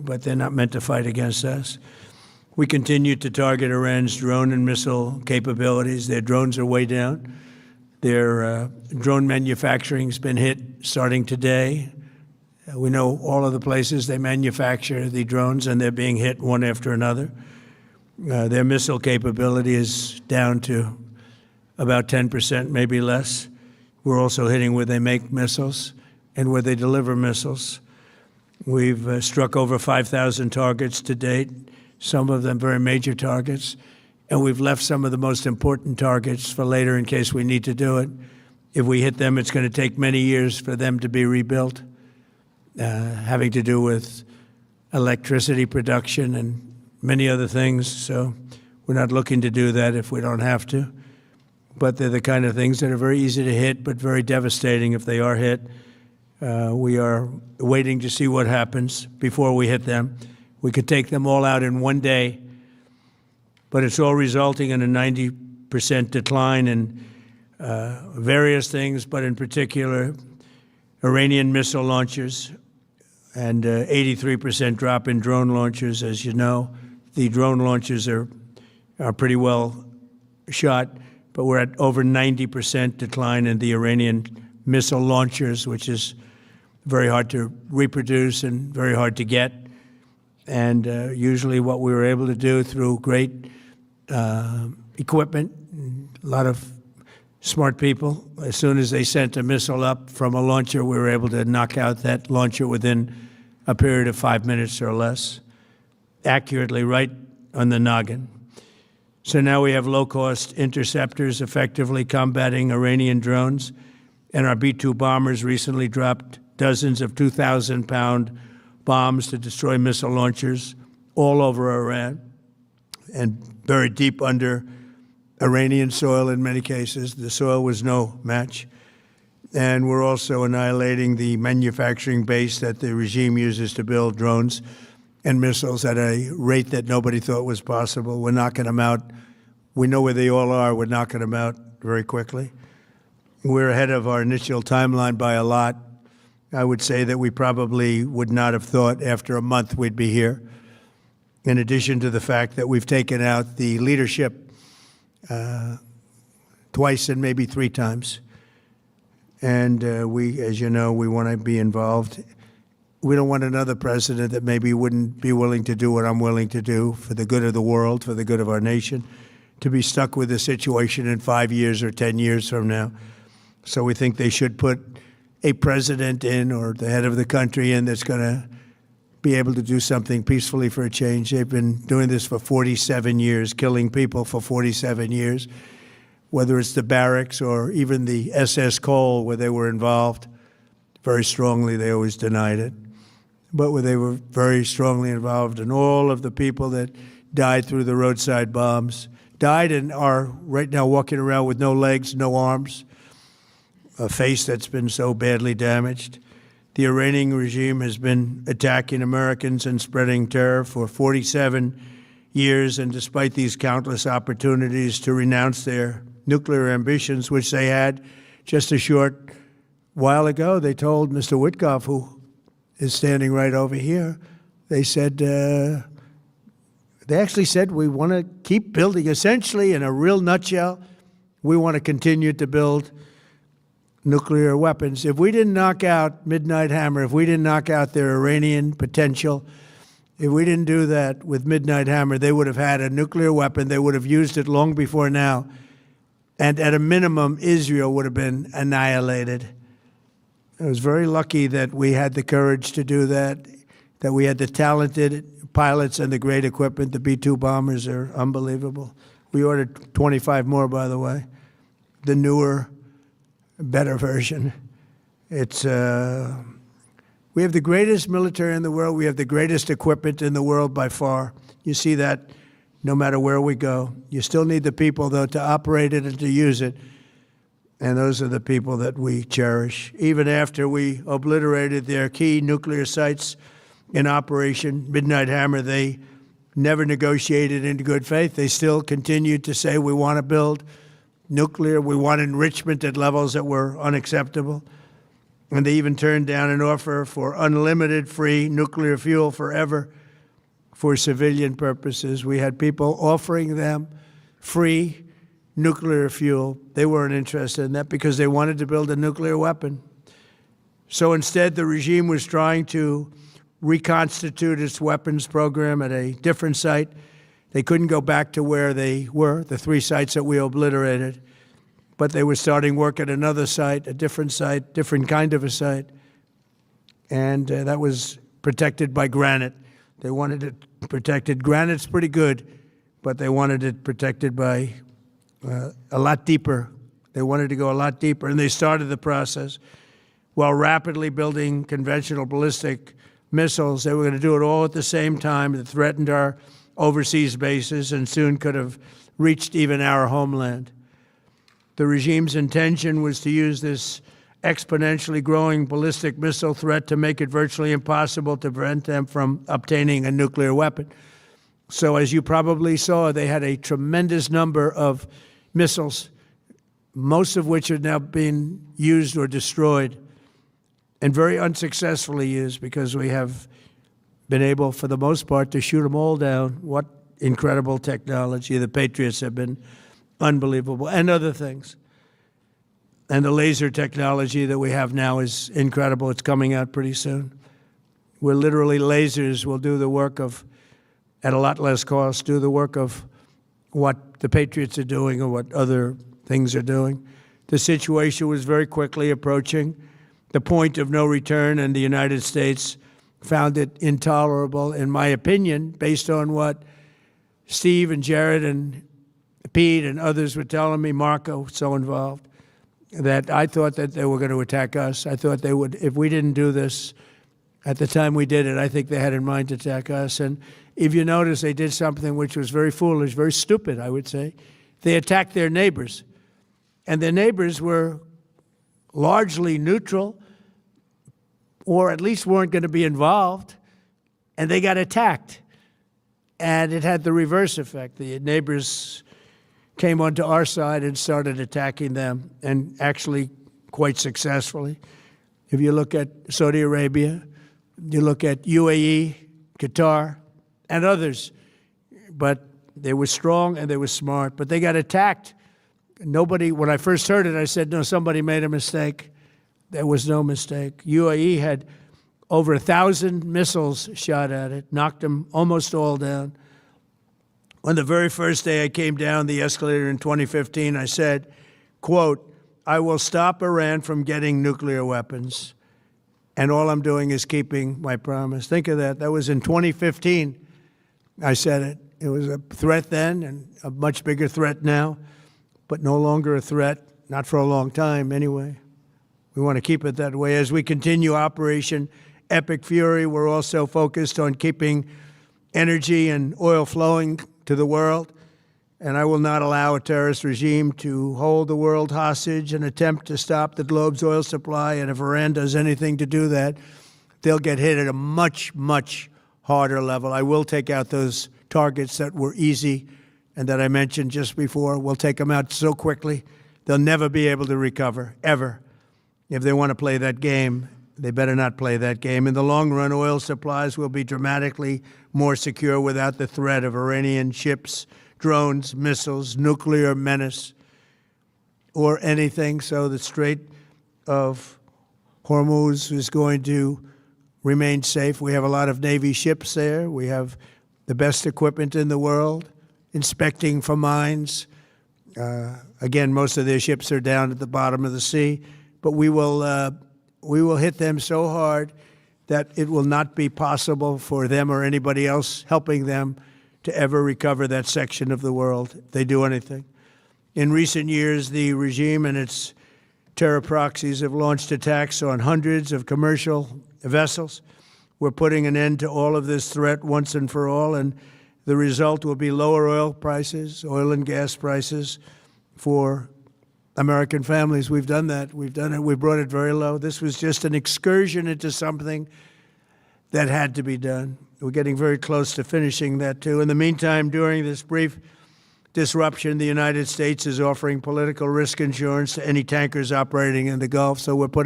but they're not meant to fight against us. We continue to target Iran's drone and missile capabilities. Their drones are way down. Their drone manufacturing's been hit starting today. We know all of the places they manufacture the drones, and they're being hit one after another. Their missile capability is down to about 10%, maybe less. We're also hitting where they make missiles and where they deliver missiles. We've struck over 5,000 targets to date, some of them very major targets, and we've left some of the most important targets for later in case we need to do it. If we hit them, it's going to take many years for them to be rebuilt, having to do with electricity production and many other things. So we're not looking to do that if we don't have to. But they're the kind of things that are very easy to hit, but very devastating if they are hit. We are waiting to see what happens before we hit them. We could take them all out in one day, but it's all resulting in a 90% decline in various things, but in particular, Iranian missile launchers and 83% drop in drone launchers. As you know, the drone launchers are pretty well shot, but we're at over 90% decline in the Iranian missile launchers, which is very hard to reproduce and very hard to get. And usually what we were able to do through great equipment, a lot of smart people, as soon as they sent a missile up from a launcher, we were able to knock out that launcher within a period of 5 minutes or less, accurately right on the noggin. So now we have low-cost interceptors effectively combating Iranian drones, and our B-2 bombers recently dropped dozens of 2,000-pound bombs to destroy missile launchers all over Iran and buried deep under Iranian soil in many cases. The soil was no match. And we're also annihilating the manufacturing base that the regime uses to build drones and missiles at a rate that nobody thought was possible. We're knocking them out. We know where they all are. We're knocking them out very quickly. We're ahead of our initial timeline by a lot. I would say that we probably would not have thought after a month we'd be here, in addition to the fact that we've taken out the leadership twice and maybe 3 times. And we, as you know, we want to be involved. We don't want another president that maybe wouldn't be willing to do what I'm willing to do for the good of the world, for the good of our nation, to be stuck with the situation in 5 years or 10 years from now. So we think they should put a president in, or the head of the country in, that's going to be able to do something peacefully for a change. They've been doing this for 47 years, killing people for 47 years, whether it's the barracks or even the SS Cole, where they were involved very strongly. They always denied it. But where they were very strongly involved, and all of the people that died through the roadside bombs died and are right now walking around with no legs, no arms, a face that's been so badly damaged. The Iranian regime has been attacking Americans and spreading terror for 47 years, and despite these countless opportunities to renounce their nuclear ambitions, which they had just a short while ago, they told Mr. Witkoff, who is standing right over here, they said, they actually said, we want to keep building. Essentially, in a real nutshell, we want to continue to build nuclear weapons. If we didn't knock out Midnight Hammer, if we didn't knock out their Iranian potential, if we didn't do that with Midnight Hammer, they would have had a nuclear weapon. They would have used it long before now. And at a minimum, Israel would have been annihilated. I was very lucky that we had the courage to do that we had the talented pilots and the great equipment. The B-2 bombers are unbelievable. We ordered 25 more, by the way. The newer, better version. It's we have the greatest military in the world. We have the greatest equipment in the world by far. You see that no matter where we go. You still need the people, though, to operate it and to use it. And those are the people that we cherish. Even after we obliterated their key nuclear sites in Operation Midnight Hammer, they never negotiated in good faith. They still continued to say, we want to build nuclear. We want enrichment at levels that were unacceptable. And they even turned down an offer for unlimited free nuclear fuel forever for civilian purposes. We had people offering them free nuclear fuel. They weren't interested in that because they wanted to build a nuclear weapon. So instead, the regime was trying to reconstitute its weapons program at a different site. They couldn't go back to where they were, the 3 sites that we obliterated, but they were starting work at another site, a different site, different kind of a site, and that was protected by granite. They wanted it protected. Granite's pretty good, but they wanted it protected by a lot deeper. They wanted to go a lot deeper, and they started the process while rapidly building conventional ballistic missiles. They were going to do it all at the same time that threatened our overseas bases and soon could have reached even our homeland. The regime's intention was to use this exponentially growing ballistic missile threat to make it virtually impossible to prevent them from obtaining a nuclear weapon. So as you probably saw, they had a tremendous number of missiles, most of which are now being used or destroyed, and very unsuccessfully used because we have been able, for the most part, to shoot them all down. What incredible technology. The Patriots have been unbelievable, and other things. And the laser technology that we have now is incredible. It's coming out pretty soon. Where literally lasers will do the work of, at a lot less cost, do the work of what the Patriots are doing or what other things are doing. The situation was very quickly approaching the point of no return, and the United States found it intolerable, in my opinion, based on what Steve and Jared and Pete and others were telling me, Marco, so involved, that I thought that they were going to attack us. I thought they would, if we didn't do this at the time we did it, I think they had in mind to attack us. And if you notice, they did something which was very foolish, very stupid, I would say. They attacked their neighbors. And their neighbors were largely neutral, or at least weren't going to be involved, and they got attacked. And it had the reverse effect. The neighbors came onto our side and started attacking them, and actually quite successfully. If you look at Saudi Arabia, you look at UAE, Qatar, and others, but they were strong and they were smart, but they got attacked. Nobody, when I first heard it, I said, no, somebody made a mistake. There was no mistake. UAE had over 1,000 missiles shot at it, knocked them almost all down. On the very first day I came down the escalator in 2015, I said, quote, I will stop Iran from getting nuclear weapons, and all I'm doing is keeping my promise. Think of that. That was in 2015. I said it. It was a threat then and a much bigger threat now, but no longer a threat, not for a long time anyway. We want to keep it that way. As we continue Operation Epic Fury, we're also focused on keeping energy and oil flowing to the world, and I will not allow a terrorist regime to hold the world hostage and attempt to stop the globe's oil supply. And if Iran does anything to do that, they'll get hit at a much, much harder level. I will take out those targets that were easy and that I mentioned just before. We'll take them out so quickly, they'll never be able to recover, ever. If they want to play that game, they better not play that game. In the long run, oil supplies will be dramatically more secure without the threat of Iranian ships, drones, missiles, nuclear menace, or anything. So the Strait of Hormuz is going to remain safe. We have a lot of Navy ships there. We have the best equipment in the world, inspecting for mines. Again, most of their ships are down at the bottom of the sea, but we will hit them so hard that it will not be possible for them or anybody else helping them to ever recover that section of the world if they do anything. In recent years, the regime and its terror proxies have launched attacks on hundreds of commercial vessels. We're putting an end to all of this threat once and for all, and the result will be lower oil prices, oil and gas prices for American families. We've done that. We've done it. We brought it very low. This was just an excursion into something that had to be done. We're getting very close to finishing that, too. In the meantime, during this brief disruption, the United States is offering political risk insurance to any tankers operating in the Gulf, so we're putting